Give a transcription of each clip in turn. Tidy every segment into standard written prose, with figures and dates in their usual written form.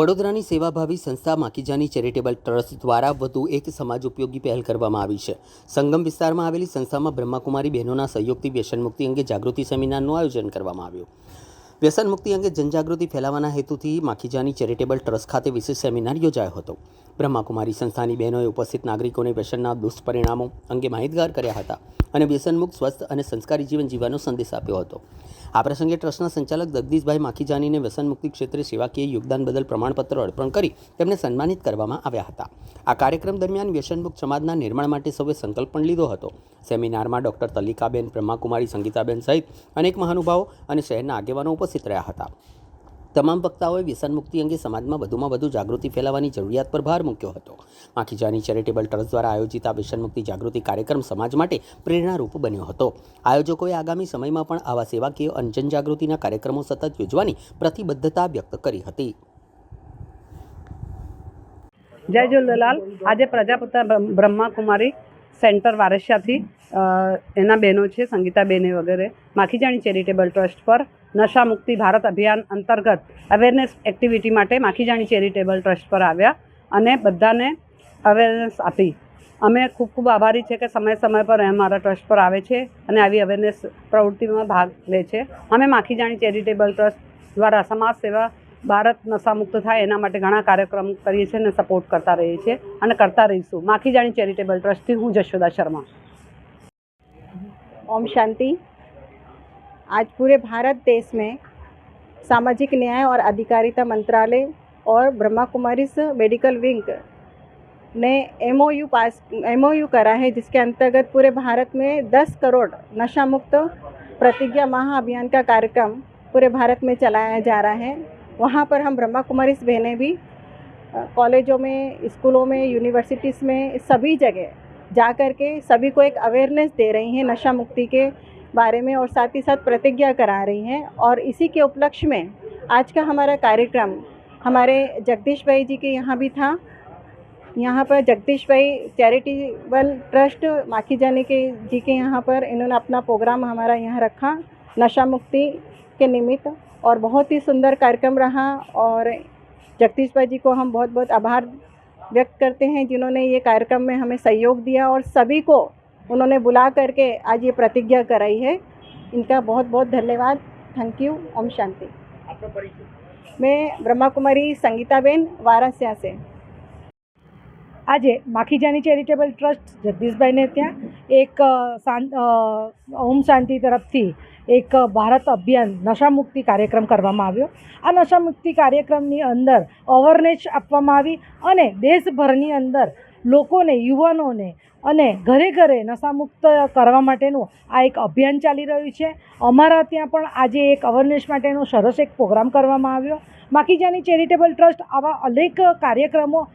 વડોદરાની સેવાભાવી સંસ્થા માખીજાની ચેરિટેબલ ટ્રસ્ટ દ્વારા વધુ એક સમાજ ઉપયોગી પહેલ કરવામાં આવી છે। સંગમ વિસ્તારમાં આવેલી સંસ્થામાં બ્રહ્માકુમારી બહેનોના સહયોગથી વ્યસનમુક્તિ અંગે જાગૃતિ સેમિનારનું આયોજન કરવામાં આવ્યું। વ્યસનમુક્તિ અંગે જનજાગૃતિ ફેલાવવાના હેતુથી માખીજાની ચેરિટેબલ ટ્રસ્ટ ખાતે વિશેષ સેમિનાર યોજાયો હતો। બ્રહ્માકુમારી સંસ્થાની બહેનોએ ઉપસ્થિત નાગરિકોને વ્યસનના દુષ્પરિણામો અંગે માહિતગાર કર્યા હતા અને વ્યસનમુક્ત સ્વસ્થ અને સંસ્કારી જીવન જીવવાનો સંદેશ આપ્યો હતો। આ પ્રસંગે ટ્રસ્ટના સંચાલક જગદીશભાઈ માખીજાનીને વ્યસનમુક્તિ ક્ષેત્રે સેવાકીય યોગદાન બદલ પ્રમાણપત્ર અર્પણ કરી તેમને સન્માનિત કરવામાં આવ્યા હતા। આ કાર્યક્રમ દરમિયાન વ્યસનમુક્ત સમાજના નિર્માણ માટે સૌએ સંકલ્પ પણ લીધો હતો। સેમિનારમાં ડૉક્ટર તલિકાબેન, બ્રહ્માકુમારી સંગીતાબેન સહિત અનેક મહાનુભાવો અને શહેરના આગેવાનો ઉપસ્થિત રહ્યા હતા। તમામ વક્તાઓએ વ્યસનમુક્તિ અંગે સમાજમાં વધુમાં વધુ જાગૃતિ ફેલાવવાની જરૂરિયાત પર ભાર મૂક્યો હતો। માખીજાની ચેરિટેબલ ટ્રસ્ટ દ્વારા આયોજિત આ વ્યસનમુક્તિ જાગૃતિ કાર્યક્રમ સમાજ માટે પ્રેરણારૂપ બન્યો હતો। આયોજકોએ આગામી સમયમાં પણ આવા સેવાકીય અને જનજાગૃતિના કાર્યક્રમો સતત યોજવાની પ્રતિબદ્ધતા વ્યક્ત કરી હતી। जय झूलेलाल। आज प्रजापिता ब्रह्माकुमारी सेंटर वारसियाथी एना बहनों है संगीताबेन वगैरह माखीजानी चेरिटेबल ट्रस्ट पर नशा मुक्ति भारत अभियान अंतर्गत अवेरनेस एक्टिविटी माटे माखीजानी चेरिटेबल ट्रस्ट पर आव्या अने बधाने अवेरनेस आपी। अमे खूब खूब आभारी है कि समय समय पर अमारा ट्रस्ट पर आवे छे अने आवी अवेरनेस प्रवृत्ति में भाग ले छे। अमे माखीजानी चेरिटेबल ट्रस्ट द्वारा समाज सेवा भारत नशा मुक्त थाय एना माटे घणा कार्यक्रम करीए छे ने सपोर्ट करता रहीए छे अने करता रहीशुं। माखीजानी चेरिटेबल ट्रस्ट थी हूँ जशोदा शर्मा। ओम शांति। आज पूरे भारत देश में सामाजिक न्याय और अधिकारिता मंत्रालय और ब्रह्मा कुमारीज मेडिकल विंग ने एमओयू करा है, जिसके अंतर्गत पूरे भारत में 10 करोड़ नशा मुक्त प्रतिज्ञा महाअभियान का कार्यक्रम पूरे भारत में चलाया जा रहा है। वहाँ पर हम ब्रह्मा कुमारीज बहनें भी कॉलेजों में, स्कूलों में, यूनिवर्सिटीज़ में सभी जगह जा कर के सभी को एक अवेयरनेस दे रही हैं नशा मुक्ति के बारे में और साथ ही साथ प्रतिज्ञा करा रही हैं। और इसी के उपलक्ष्य में आज का हमारा कार्यक्रम हमारे जगदीश भाई जी के यहाँ भी था। यहाँ पर जगदीश भाई चैरिटेबल ट्रस्ट माखीजानी के जी के यहाँ पर इन्होंने अपना प्रोग्राम हमारा यहाँ रखा नशा मुक्ति के निमित्त और बहुत ही सुंदर कार्यक्रम रहा। और जगदीश भाई जी को हम बहुत बहुत आभार व्यक्त करते हैं जिन्होंने ये कार्यक्रम में हमें सहयोग दिया और सभी को उन्होंने बुला करके आज ये प्रतिज्ञा कराई है। इनका बहुत बहुत धन्यवाद। Thank you. ओम शांति। आपका परिचय? मैं ब्रह्मा कुमारी संगीताबेन वारासिया से। आज माखीजानी चेरिटेबल ट्रस्ट जगदीशभाई ने त्या एक ओम शांति तरफथी एक भारत अभियान नशा मुक्ति कार्यक्रम करवामां आव्यो। आ नशा मुक्ति कार्यक्रमनी अंदर अवेरनेस आपवामां आवी अने देशभरनी अंदर लोकोने, युवानोने अने घरे घरे नशामुक्त करवा माटेनुं आ एक अभियान चाली रह्युं छे। अमारा त्यां पण आजे एक अवेरनेस माटेनो सरस एक प्रोग्राम करवामां आव्यो। माखीजानी चेरिटेबल ट्रस्ट आवा अनेक कार्यक्रमो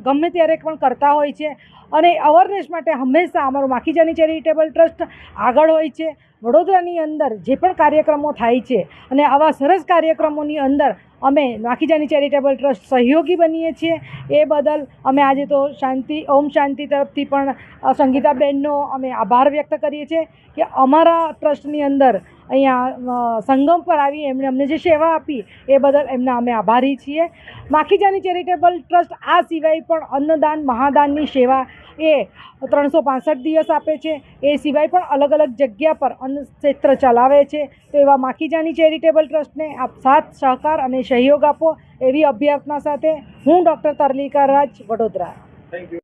गमे त्यारे पण करता होय छे अने अवेरनेस माटे हमेशा अमारुं माखीजानी चेरिटेबल ट्रस्ट आगळ होय छे। वडोदरानी अंदर जे पण कार्यक्रमो थाय छे अने आवा सरस कार्यक्रमोनी अंदर अमे माखीजानी चेरिटेबल ट्रस्ट सहयोगी बनीए छीए। ए बदल अमे आज तो शांति ओम शांति तरफथी पण संगीताबेननो अमे आभार व्यक्त करीए छीए कि अमारा ट्रस्टनी अंदर अहींया संगम पर आवी एमणे अમને જે સેવા આપી એ બદલ એમના અમે આભારી છીએ। માખીજાની ચેરિટેબલ ટ્રસ્ટ આ સિવાય પણ અન્નદાન મહાદાનની સેવા એ 365 દિવસ આપે છે। એ સિવાય પણ અલગ અલગ જગ્યા પર અન્ન ક્ષેત્ર ચલાવે છે। તો એવા માખીજાની ચેરિટેબલ ટ્રસ્ટને આપ સાથ સહકાર અને સહયોગ આપો એવી અભ્યર્થના સાથે હું doctor Tarlika Raj, Vadodara. Thank you.